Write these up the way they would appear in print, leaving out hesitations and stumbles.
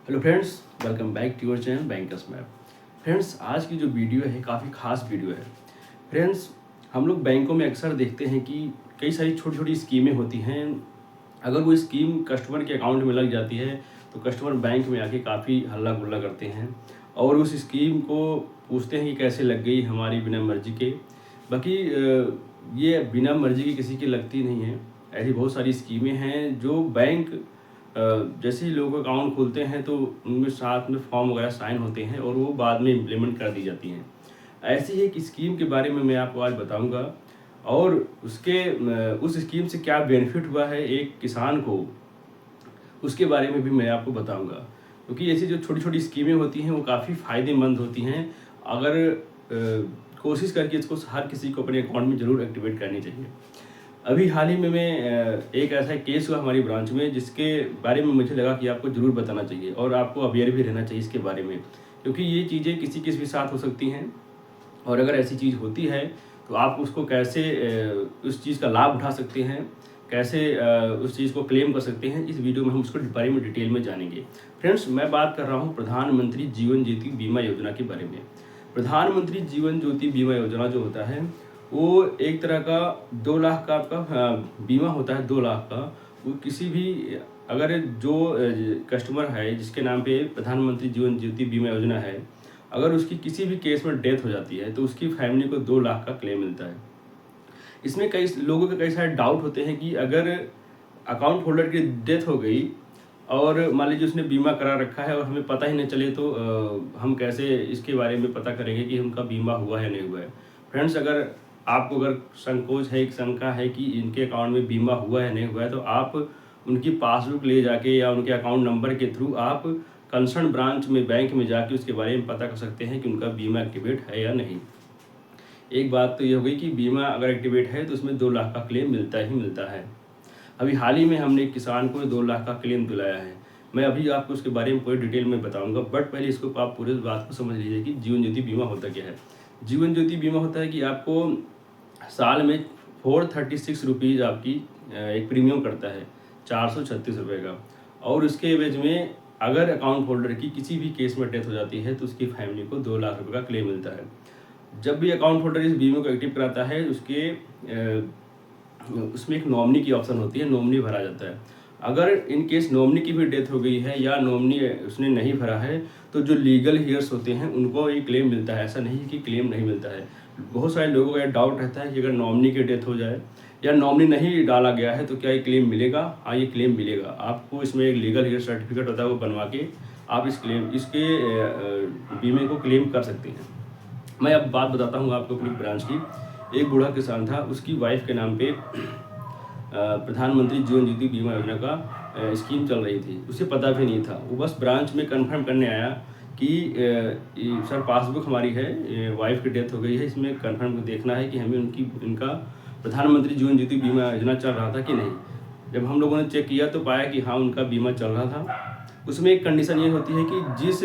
Hello friends, welcome back to your channel bankers map. Friends, आज की जो video है काफ़ी खास वीडियो है। फ्रेंड्स, हम लोग बैंकों में अक्सर देखते हैं कि कई सारी छोटी छोटी स्कीमें होती हैं। अगर वो स्कीम कस्टमर के अकाउंट में लग जाती है तो कस्टमर बैंक में आके काफ़ी हल्ला गुल्ला करते हैं और उस स्कीम को पूछते हैं कि कैसे लग गई हमारी बिना मर्जी के। बाकी ये बिना मर्जी की किसी की लगती नहीं है। ऐसी बहुत सारी स्कीमें हैं जो बैंक जैसे ही लोग अकाउंट खोलते हैं तो उनमें साथ में फॉर्म वगैरह साइन होते हैं और वो बाद में इम्प्लीमेंट कर दी जाती हैं। ऐसी ही एक स्कीम के बारे में मैं आपको आज बताऊंगा और उस स्कीम से क्या बेनिफिट हुआ है एक किसान को, उसके बारे में भी मैं आपको बताऊंगा। क्योंकि ऐसी जो छोटी छोटी स्कीमें होती हैं वो काफ़ी फ़ायदेमंद होती हैं। अगर कोशिश करके इसको हर किसी को अपने अकाउंट में ज़रूर एक्टिवेट करनी चाहिए। अभी हाल ही में एक ऐसा केस हुआ हमारी ब्रांच में जिसके बारे में मुझे लगा कि आपको ज़रूर बताना चाहिए और आपको अवेयर भी रहना चाहिए इसके बारे में, क्योंकि ये चीज़ें किसी के भी साथ हो सकती हैं। और अगर ऐसी चीज़ होती है तो आप उसको कैसे उस चीज़ का लाभ उठा सकते हैं, कैसे उस चीज़ को क्लेम कर सकते हैं, इस वीडियो में हम उसके बारे में डिटेल में जानेंगे। फ्रेंड्स, मैं बात कर रहा हूँ प्रधानमंत्री जीवन ज्योति बीमा योजना के बारे में। प्रधानमंत्री जीवन ज्योति बीमा योजना जो होता है वो एक तरह का 2 लाख का आपका बीमा होता है। 2 लाख का वो किसी भी, अगर जो कस्टमर है जिसके नाम पे प्रधानमंत्री जीवन ज्योति बीमा योजना है, अगर उसकी किसी भी केस में डेथ हो जाती है तो उसकी फैमिली को 2 लाख का क्लेम मिलता है। इसमें कई लोगों के कई सारे डाउट होते हैं कि अगर अकाउंट होल्डर की डेथ हो गई और मान लीजिए उसने बीमा करा रखा है और हमें पता ही नहीं चले तो हम कैसे इसके बारे में पता करेंगे कि उनका बीमा हुआ है नहीं हुआ है। फ्रेंड्स, अगर संकोच है, एक शंका है कि इनके अकाउंट में बीमा हुआ है नहीं हुआ है, तो आप उनकी पासबुक ले जाके या उनके अकाउंट नंबर के थ्रू आप कंसर्न ब्रांच में बैंक में जाके उसके बारे में पता कर सकते हैं कि उनका बीमा एक्टिवेट है या नहीं। एक बात तो ये हो गई कि बीमा अगर एक्टिवेट है तो उसमें 2 लाख का क्लेम मिलता ही मिलता है। अभी हाल ही में हमने एक किसान को 2 लाख का क्लेम दिलाया है। मैं अभी आपको उसके बारे में पूरी डिटेल में बताऊंगा, बट पहले इसको आप पूरे बात को समझ लीजिए कि जीवन ज्योति बीमा होता क्या है। जीवन ज्योति बीमा होता है कि आपको साल में 436 रुपीज़ आपकी एक प्रीमियम करता है, 436 रुपये का। और उसके एवज में अगर अकाउंट होल्डर की किसी भी केस में डेथ हो जाती है तो उसकी फैमिली को 2 लाख रुपये का क्लेम मिलता है। जब भी अकाउंट होल्डर इस बीमे को एक्टिव कराता है उसमें एक नॉमिनी की ऑप्शन होती है, नॉमिनी भरा जाता है। अगर इन केस नॉमिनी की भी डेथ हो गई है या नॉमिनी उसने नहीं भरा है तो जो लीगल हेयर्स होते हैं उनको ये क्लेम मिलता है। ऐसा नहीं कि क्लेम नहीं मिलता है। बहुत सारे लोगों का ये डाउट रहता है कि अगर नॉमिनी की डेथ हो जाए या नॉमिनी नहीं डाला गया है तो क्या ये क्लेम मिलेगा। हाँ, ये क्लेम मिलेगा आपको। इसमें एक लीगल हेयर सर्टिफिकेट होता है, वो बनवा के आप इसके बीमे को क्लेम कर सकते हैं। मैं अब बात बताता हूँ आपको अपनी ब्रांच की। एक बूढ़ा किसान था, उसकी वाइफ के नाम पे प्रधानमंत्री जीवन ज्योति बीमा योजना का स्कीम चल रही थी। उसे पता भी नहीं था। वो बस ब्रांच में कंफर्म करने आया कि सर पासबुक हमारी है, वाइफ की डेथ हो गई है, इसमें कंफर्म देखना है कि हमें इनका प्रधानमंत्री जीवन ज्योति बीमा योजना चल रहा था कि नहीं। जब हम लोगों ने चेक किया तो पाया कि हाँ, उनका बीमा चल रहा था। उसमें एक कंडीशन ये होती है कि जिस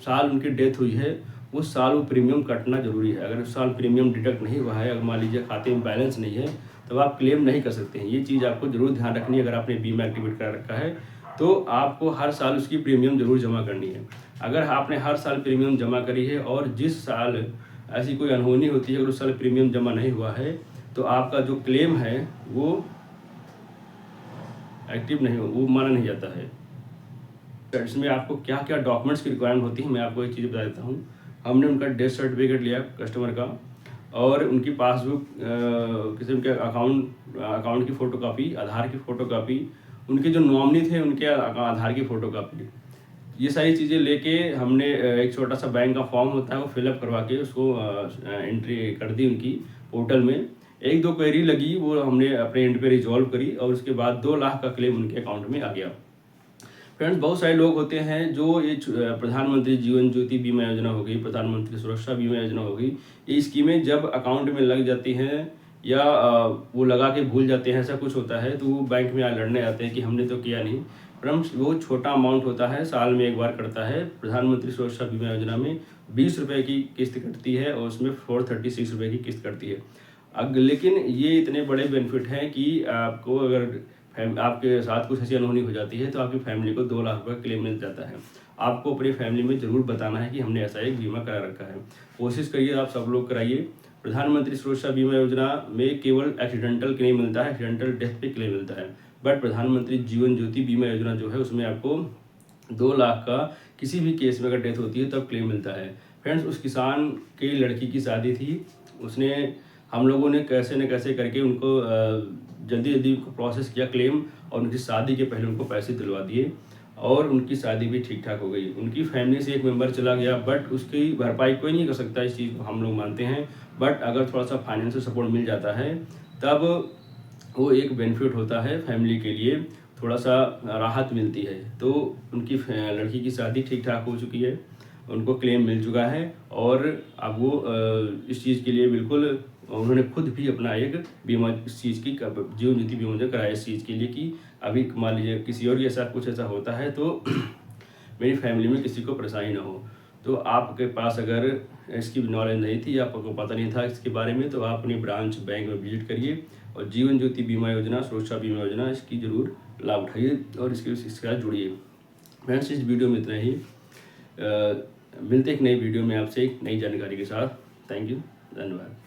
साल उनकी डेथ हुई है उस साल वो प्रीमियम कटना जरूरी है। अगर उस साल प्रीमियम डिडक्ट नहीं हुआ है, अगर मान लीजिए खाते में बैलेंस नहीं है, तो आप क्लेम नहीं कर सकते हैं। ये चीज़ आपको जरूर ध्यान रखनी है। अगर आपने बीमा एक्टिवेट कर रखा है तो आपको हर साल उसकी प्रीमियम जरूर जमा करनी है। अगर आपने हर साल प्रीमियम जमा करी है और जिस साल ऐसी कोई अनहोनी होती है, अगर उस साल प्रीमियम जमा नहीं हुआ है तो आपका जो क्लेम है वो एक्टिव नहीं हो, वो माना नहीं जाता है। इसमें आपको क्या क्या डॉक्यूमेंट्स की रिक्वायरमेंट होती है मैं आपको एक चीज़ बता देता हूँ। हमने उनका डेथ सर्टिफिकेट लिया कस्टमर का और उनकी पासबुक, किसी के अकाउंट की फ़ोटोकॉपी, आधार की फ़ोटोकॉपी, उनके जो नॉमिनी थे उनके आधार की फ़ोटोकॉपी, ये सारी चीज़ें लेके हमने एक छोटा सा बैंक का फॉर्म होता है वो फिलअप करवा के उसको एंट्री कर दी उनकी पोर्टल में। एक दो क्वेरी लगी, वो हमने अपने एंड पे रिजॉल्व करी और उसके बाद 2 लाख का क्लेम उनके अकाउंट में आ गया। फ्रेंड्स, बहुत सारे लोग होते हैं जो ये प्रधानमंत्री जीवन ज्योति बीमा योजना हो गई, प्रधानमंत्री सुरक्षा बीमा योजना हो गई, ये स्कीमें जब अकाउंट में लग जाती हैं या वो लगा के भूल जाते हैं, ऐसा कुछ होता है, तो वो बैंक में लड़ने आते हैं कि हमने तो किया नहीं। फ्रेंड्स, वो छोटा अमाउंट होता है, साल में एक बार कटता है। प्रधानमंत्री सुरक्षा बीमा योजना में 20 रुपये की किस्त कटती है और उसमें 436 रुपये की किस्त कटती है। लेकिन ये इतने बड़े बेनिफिट हैं कि आपको अगर आपके साथ कुछ ऐसी अनहोनी हो जाती है तो आपकी फैमिली को 2 लाख रुपये क्लेम मिल जाता है। आपको अपनी फैमिली में ज़रूर बताना है कि हमने ऐसा एक बीमा करा रखा है। कोशिश करिए आप सब लोग कराइए। प्रधानमंत्री सुरक्षा बीमा योजना में केवल एक्सीडेंटल क्लेम मिलता है, एक्सीडेंटल डेथ पे क्लेम मिलता है। बट प्रधानमंत्री जीवन ज्योति बीमा योजना जो है उसमें आपको 2 लाख का किसी भी केस में अगर डेथ होती है तब क्लेम मिलता है। फ्रेंड्स, उस किसान की लड़की की शादी थी, उसने हम लोगों ने कैसे न कैसे करके उनको जल्दी जल्दी प्रोसेस किया क्लेम, और उनकी शादी के पहले उनको पैसे दिलवा दिए और उनकी शादी भी ठीक ठाक हो गई। उनकी फैमिली से एक मेंबर चला गया, बट उसकी भरपाई कोई नहीं कर सकता, इस चीज़ को हम लोग मानते हैं। बट अगर थोड़ा सा फाइनेंशियल सपोर्ट मिल जाता है तब वो एक बेनिफिट होता है फैमिली के लिए, थोड़ा सा राहत मिलती है। तो उनकी लड़की की शादी ठीक ठाक हो चुकी है, उनको क्लेम मिल चुका है, और अब वो इस चीज़ के लिए बिल्कुल उन्होंने खुद भी अपना एक बीमा इस चीज़ की जीवन ज्योति बीमा जो कराया इस चीज़ के लिए कि अभी मान लीजिए किसी और ऐसा कुछ ऐसा होता है तो मेरी फैमिली में किसी को परेशानी ना हो। तो आपके पास अगर इसकी नॉलेज नहीं थी, आपको पता नहीं था इसके बारे में, तो आप अपनी ब्रांच बैंक में विजिट करिए और जीवन ज्योति बीमा योजना, सुरक्षा बीमा योजना, इसकी ज़रूर लाभ उठाइए और इसके साथ जुड़िए। फ्रेंड्स, इस वीडियो में इतना ही। मिलते एक नई वीडियो में आपसे एक नई जानकारी के साथ। थैंक यू, धन्यवाद।